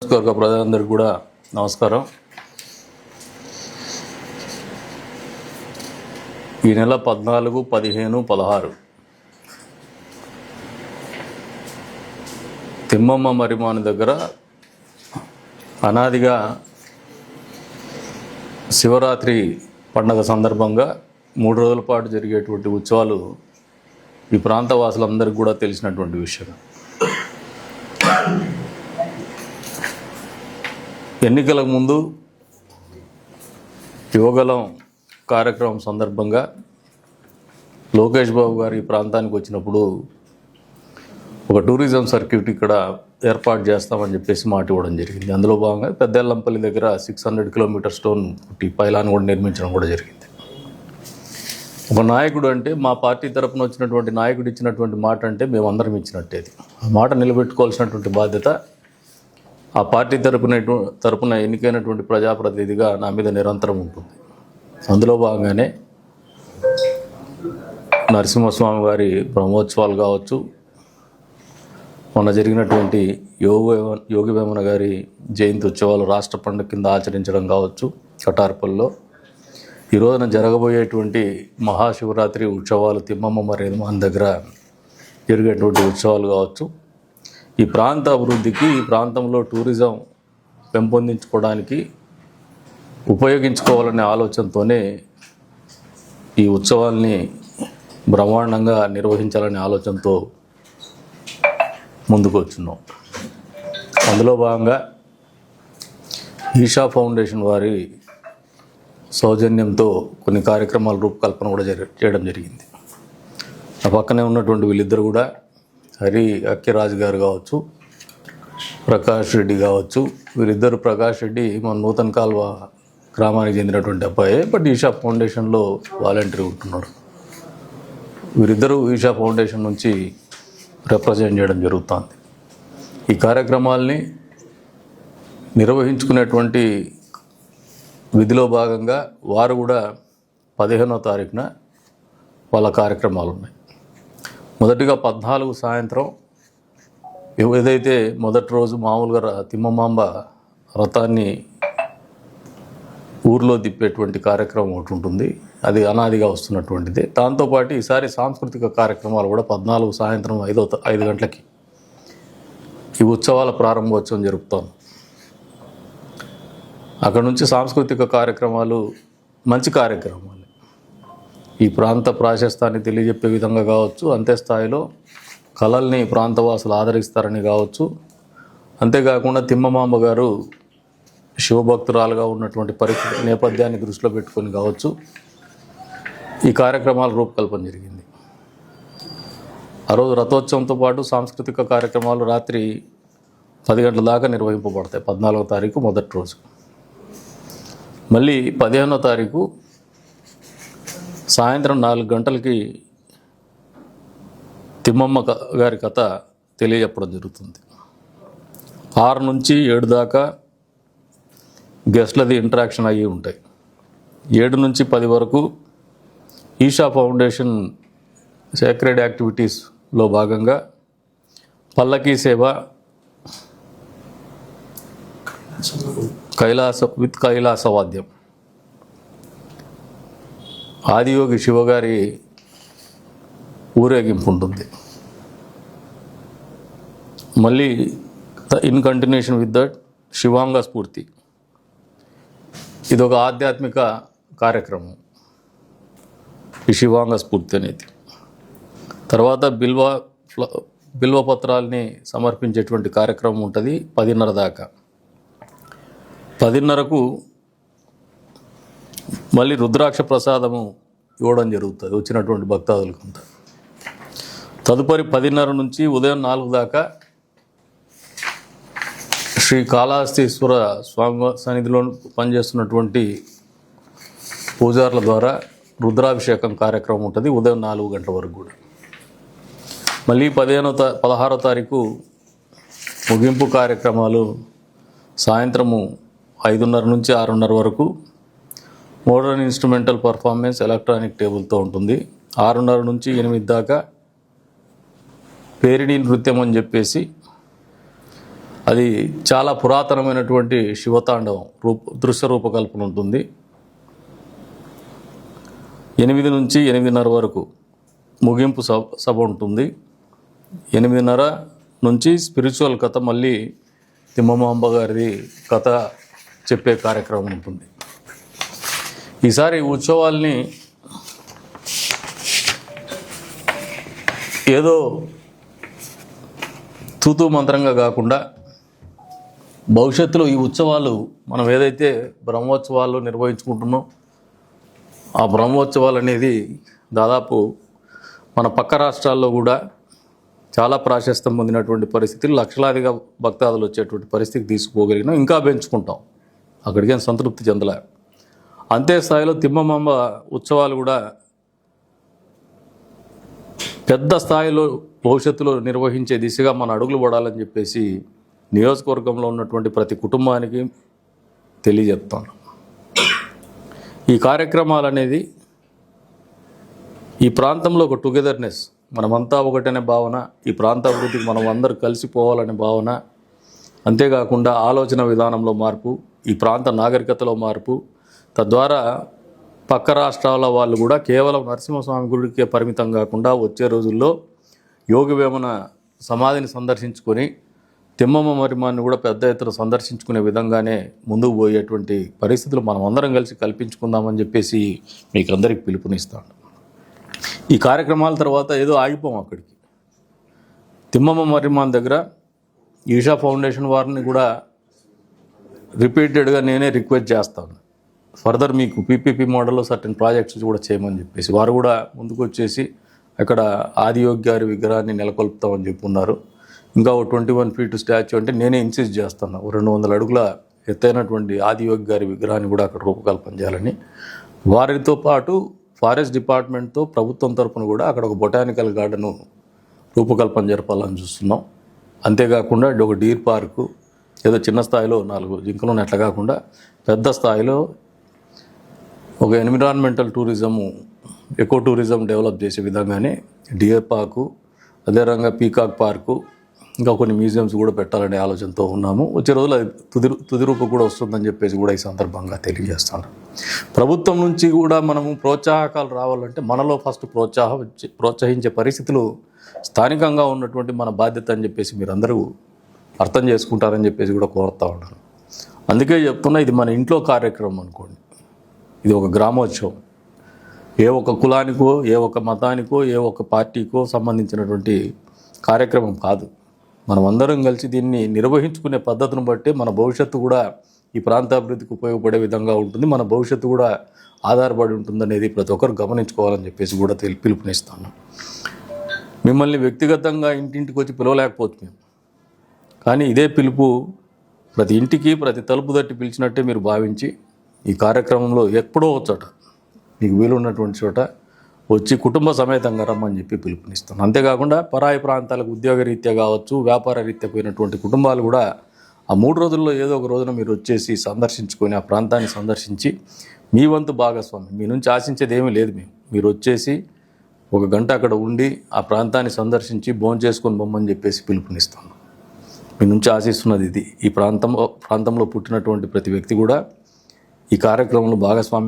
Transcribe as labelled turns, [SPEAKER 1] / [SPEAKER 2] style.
[SPEAKER 1] నియోజకవర్గ ప్రజలందరికీ కూడా నమస్కారం. ఈ నెల 14, 15, 16 తిమ్మమ్మ మరిమాని దగ్గర అనాదిగా శివరాత్రి పండగ సందర్భంగా 3 రోజుల పాటు జరిగేటువంటి ఉత్సవాలు ఈ ప్రాంత వాసులందరికీ కూడా తెలిసినటువంటి విషయం. ఎన్నికలకు ముందు యువగలం కార్యక్రమం సందర్భంగా లోకేష్ బాబు గారు ఈ ప్రాంతానికి వచ్చినప్పుడు ఒక టూరిజం సర్క్యూట్ ఇక్కడ ఏర్పాటు చేస్తామని చెప్పేసి మాట ఇవ్వడం జరిగింది. అందులో భాగంగా పెద్దెల్లంపల్లి దగ్గర 600 కిలోమీటర్ స్టోన్ పైలాన్ కూడా నిర్మించడం కూడా జరిగింది. ఒక నాయకుడు అంటే మా పార్టీ తరపున వచ్చినటువంటి నాయకుడు ఇచ్చినటువంటి మాట అంటే మేమందరం ఇచ్చినట్టేది. ఆ మాట నిలబెట్టుకోవాల్సినటువంటి బాధ్యత ఆ పార్టీ తరపున ఎన్నికైనటువంటి ప్రజాప్రతినిధిగా నా మీద నిరంతరం ఉంటుంది. అందులో భాగంగానే నరసింహస్వామి గారి బ్రహ్మోత్సవాలు కావచ్చు, మొన్న జరిగినటువంటి యోగి వేమన గారి జయంతి ఉత్సవాలు రాష్ట్ర పండుగ కింద ఆచరించడం కావచ్చు, కటార్పల్లో ఈ రోజున జరగబోయేటువంటి మహాశివరాత్రి ఉత్సవాలు తిమ్మమ్మ మరిమాని దగ్గర జరిగేటువంటి ఉత్సవాలు కావచ్చు, ఈ ప్రాంత అభివృద్ధికి, ఈ ప్రాంతంలో టూరిజం పెంపొందించుకోవడానికి ఉపయోగించుకోవాలనే ఆలోచనతోనే ఈ ఉత్సవాల్ని బ్రహ్మాండంగా నిర్వహించాలనే ఆలోచనతో ముందుకు వచ్చున్నాం. అందులో భాగంగా ఈషా ఫౌండేషన్ వారి సౌజన్యంతో కొన్ని కార్యక్రమాల రూపకల్పన కూడా చేయడం జరిగింది. ఆ పక్కనే ఉన్నటువంటి వీళ్ళిద్దరు కూడా అక్కిరాజు గారు కావచ్చు, ప్రకాష్ రెడ్డి కావచ్చు, వీరిద్దరు ప్రకాష్ రెడ్డి మన నూతన కాల్వ గ్రామానికి చెందినటువంటి అబ్బాయే, బట్ ఈషా ఫౌండేషన్లో వాలంటీర్ ఉంటున్నాడు. వీరిద్దరూ ఈషా ఫౌండేషన్ నుంచి రిప్రజెంట్ చేయడం జరుగుతుంది. ఈ కార్యక్రమాల్ని నిర్వహించుకునేటువంటి విధిలో భాగంగా వారు కూడా 15వ తారీఖున వాళ్ళ కార్యక్రమాలు ఉన్నాయి. మొదటిగా 14 సాయంత్రం ఏదైతే మొదటి రోజు మామూలుగా తిమ్మమాంబ రథాన్ని ఊర్లో తిప్పేటువంటి కార్యక్రమం ఒకటి ఉంటుంది, అది అనాదిగా వస్తున్నటువంటిది. దాంతోపాటు ఈసారి సాంస్కృతిక కార్యక్రమాలు కూడా 14 సాయంత్రం 5 గంటలకి ఈ ఉత్సవాల ప్రారంభోత్సవం జరుపుతాం. అక్కడ నుంచి సాంస్కృతిక కార్యక్రమాలు మంచి కార్యక్రమాలు, ఈ ప్రాంత ప్రాశస్త్యాన్ని తెలియజెప్పే విధంగా కావచ్చు, అంతే స్థాయిలో కళల్ని ప్రాంతవాసులు ఆదరిస్తారని కావచ్చు, అంతేకాకుండా తిమ్మమాంబ గారు శివభక్తురాలుగా ఉన్నటువంటి పరిస్థితి నేపథ్యాన్ని దృష్టిలో పెట్టుకొని కావచ్చు ఈ కార్యక్రమాల రూపకల్పన జరిగింది. ఆ రోజు రథోత్సవంతో పాటు సాంస్కృతిక కార్యక్రమాలు రాత్రి 10 గంటల దాకా నిర్వహింపబడతాయి. 14వ తారీఖు మొదటి రోజు. మళ్ళీ 15వ తారీఖు సాయంత్రం 4 గంటలకి తిమ్మమ్మ గారి కథ తెలియజెప్పడం జరుగుతుంది. 6 నుంచి 7 దాకా గెస్ట్లది ఇంటరాక్షన్ అయ్యి ఉంటాయి. 7 నుంచి 10 వరకు ఈషా ఫౌండేషన్ సేక్రెడ్ యాక్టివిటీస్లో భాగంగా పల్లకీ సేవ, కైలాసవాద్యం, ఆదియోగి శివగారి ఊరేగింపు ఉంటుంది. మళ్ళీ ఇన్ కంటిన్యూషన్ విత్ దట్ శివాంగ స్ఫూర్తి, ఇదొక ఆధ్యాత్మిక కార్యక్రమం ఈ శివాంగ స్ఫూర్తి అనేది. తర్వాత బిల్వపత్రాల్ని సమర్పించేటువంటి కార్యక్రమం ఉంటుంది 10:30 దాకా. 10:30కు మళ్ళీ రుద్రాక్ష ప్రసాదము ఇవ్వడం జరుగుతుంది వచ్చినటువంటి భక్తాదులకంతా. తదుపరి 10:30 నుంచి ఉదయం 4 దాకా శ్రీ కాళహస్తీశ్వర స్వామి సన్నిధిలో పనిచేస్తున్నటువంటి పూజారుల ద్వారా రుద్రాభిషేకం కార్యక్రమం ఉంటుంది ఉదయం 4 గంటల వరకు కూడా. మళ్ళీ 16వ తారీఖు ముగింపు కార్యక్రమాలు సాయంత్రము 5:30 నుంచి 6:30 వరకు మోడర్న్ ఇన్స్ట్రుమెంటల్ పర్ఫార్మెన్స్ ఎలక్ట్రానిక్ టేబుల్తో ఉంటుంది. 6:30 నుంచి 8 దాకా పేరిణి నృత్యం అని చెప్పేసి అది చాలా పురాతనమైనటువంటి శివతాండవం దృశ్య రూపకల్పన ఉంటుంది. 8 నుంచి 8:30 వరకు ముగింపు సభ ఉంటుంది. 8:30 నుంచి స్పిరిచువల్ కథ, మళ్ళీ తిమ్మమాంబ గారిది కథ చెప్పే కార్యక్రమం ఉంటుంది. ఈసారి ఉత్సవాల్ని ఏదో తూతూ మంత్రంగా కాకుండా భవిష్యత్తులో ఈ ఉత్సవాలు మనం ఏదైతే బ్రహ్మోత్సవాలు నిర్వహించుకుంటున్నాం, ఆ బ్రహ్మోత్సవాలు అనేది దాదాపు మన పక్క రాష్ట్రాల్లో కూడా చాలా ప్రాశస్త్యం పొందినటువంటి పరిస్థితులు, లక్షలాదిగా భక్తాదులు వచ్చేటువంటి పరిస్థితికి తీసుకుపోగలిగినాం. ఇంకా పెంచుకుంటాం, అక్కడికేం సంతృప్తి చెందలే. అంతే స్థాయిలో తిమ్మమాంబ ఉత్సవాలు కూడా పెద్ద స్థాయిలో భవిష్యత్తులో నిర్వహించే దిశగా మన అడుగులు పడాలని చెప్పేసి నియోజకవర్గంలో ఉన్నటువంటి ప్రతి కుటుంబానికి తెలియజెప్తాను. ఈ కార్యక్రమాలు అనేది ఈ ప్రాంతంలో ఒక టుగెదర్నెస్, మనమంతా ఒకటనే భావన, ఈ ప్రాంత అభివృద్ధికి మనం అందరూ కలిసిపోవాలనే భావన, అంతేకాకుండా ఆలోచన విధానంలో మార్పు, ఈ ప్రాంత నాగరికతలో మార్పు, తద్వారా పక్క రాష్ట్రాల వాళ్ళు కూడా కేవలం నరసింహస్వామి గుడికే పరిమితం కాకుండా వచ్చే రోజుల్లో యోగి వేమన సమాధిని సందర్శించుకొని తిమ్మమ్మ మరిమాన్ని కూడా పెద్ద ఎత్తున సందర్శించుకునే విధంగానే ముందుకు పోయేటువంటి పరిస్థితులు మనం అందరం కలిసి కల్పించుకుందామని చెప్పేసి మీకు అందరికీ పిలుపునిస్తాను. ఈ కార్యక్రమాల తర్వాత ఏదో ఆగిపోం. అక్కడికి తిమ్మమ్మ మరిమాన్ దగ్గర ఈషా ఫౌండేషన్ వారిని కూడా రిపీటెడ్గా నేనే రిక్వెస్ట్ చేస్తాను, ఫర్దర్ మీకు పీపీపీ మోడల్లో సర్టెన్ ప్రాజెక్ట్స్ కూడా చేయమని చెప్పేసి. వారు కూడా ముందుకు వచ్చేసి అక్కడ ఆదియోగి గారి విగ్రహాన్ని నెలకొల్పుతామని చెప్పున్నారు. ఇంకా 21 ఫీట్ స్టాచ్యూ అంటే నేనే ఇన్సిస్ట్ చేస్తాను, 200 అడుగుల ఎత్తైనటువంటి ఆదియోగి గారి విగ్రహాన్ని కూడా అక్కడ రూపకల్పన చేయాలని. వారితో పాటు ఫారెస్ట్ డిపార్ట్మెంట్తో ప్రభుత్వం తరఫున కూడా అక్కడ ఒక బొటానికల్ గార్డెను రూపకల్పన జరపాలని చూస్తున్నాం. అంతేకాకుండా ఒక డీర్ పార్కు, ఏదో చిన్న స్థాయిలో 4 జింకలు ఉన్నట్లు కాకుండా పెద్ద స్థాయిలో ఒక environmental tourism, eco tourism develop చేసే విధంగానే డియర్ పార్కు, అదే రంగా పీకాక్ పార్కు, ఇంకా కొన్ని మ్యూజియంస్ కూడా పెట్టాలనే ఆలోచనతో ఉన్నాము. వచ్చే రోజులు అది తుది రూపం కూడా వస్తుందని చెప్పేసి కూడా ఈ సందర్భంగా తెలియజేస్తాను. ప్రభుత్వం నుంచి కూడా మనము ప్రోత్సాహకాలు రావాలంటే మనలో ఫస్ట్ ప్రోత్సహించే పరిస్థితులు స్థానికంగా ఉన్నటువంటి మన బాధ్యత అని చెప్పేసి మీరందరూ అర్థం చేసుకుంటారని చెప్పేసి కూడా కోరుతూ ఉన్నాను. అందుకే చెప్తున్నా, ఇది మన ఇంట్లో కార్యక్రమం అనుకోండి, ఇది ఒక గ్రామోత్సవం. ఏ ఒక్క కులానికో, ఏ ఒక్క మతానికో, ఏ ఒక్క పార్టీకో సంబంధించినటువంటి కార్యక్రమం కాదు. మనం అందరం కలిసి దీన్ని నిర్వహించుకునే పద్ధతిని బట్టి మన భవిష్యత్తు కూడా ఈ ప్రాంత అభివృద్ధికి ఉపయోగపడే విధంగా ఉంటుంది, మన భవిష్యత్తు కూడా ఆధారపడి ఉంటుందనేది ప్రతి ఒక్కరు గమనించుకోవాలని చెప్పేసి కూడా పిలుపునిస్తాను. మిమ్మల్ని వ్యక్తిగతంగా ఇంటింటికి వచ్చి పిలవలేకపోతున్నాం, కానీ ఇదే పిలుపు ప్రతి ఇంటికి ప్రతి తలుపు తట్టి పిలిచినట్టే మీరు భావించి ఈ కార్యక్రమంలో ఎప్పుడో చోట మీకు వీలున్నటువంటి చోట వచ్చి కుటుంబ సమేతంగా రమ్మని చెప్పి పిలుపునిస్తాను. అంతేకాకుండా పరాయి ప్రాంతాలకు ఉద్యోగ రీత్యా కావచ్చు, వ్యాపార రీత్యా పోయినటువంటి కుటుంబాలు కూడా ఆ 3 రోజుల్లో ఏదో ఒక రోజున మీరు వచ్చేసి సందర్శించుకొని ఆ ప్రాంతాన్ని సందర్శించి మీ వంతు భాగస్వామి, మీ నుంచి ఆశించేది ఏమీ లేదు. మీరు వచ్చేసి 1 గంట అక్కడ ఉండి ఆ ప్రాంతాన్ని సందర్శించి భోంచేసుకొని బొమ్మని చెప్పేసి పిలుపునిస్తాను. మీ నుంచి ఆశిస్తున్నది ఇది. ఈ ప్రాంతంలో పుట్టినటువంటి ప్రతి వ్యక్తి కూడా ఈ కార్యక్రమంలో భాగస్వామి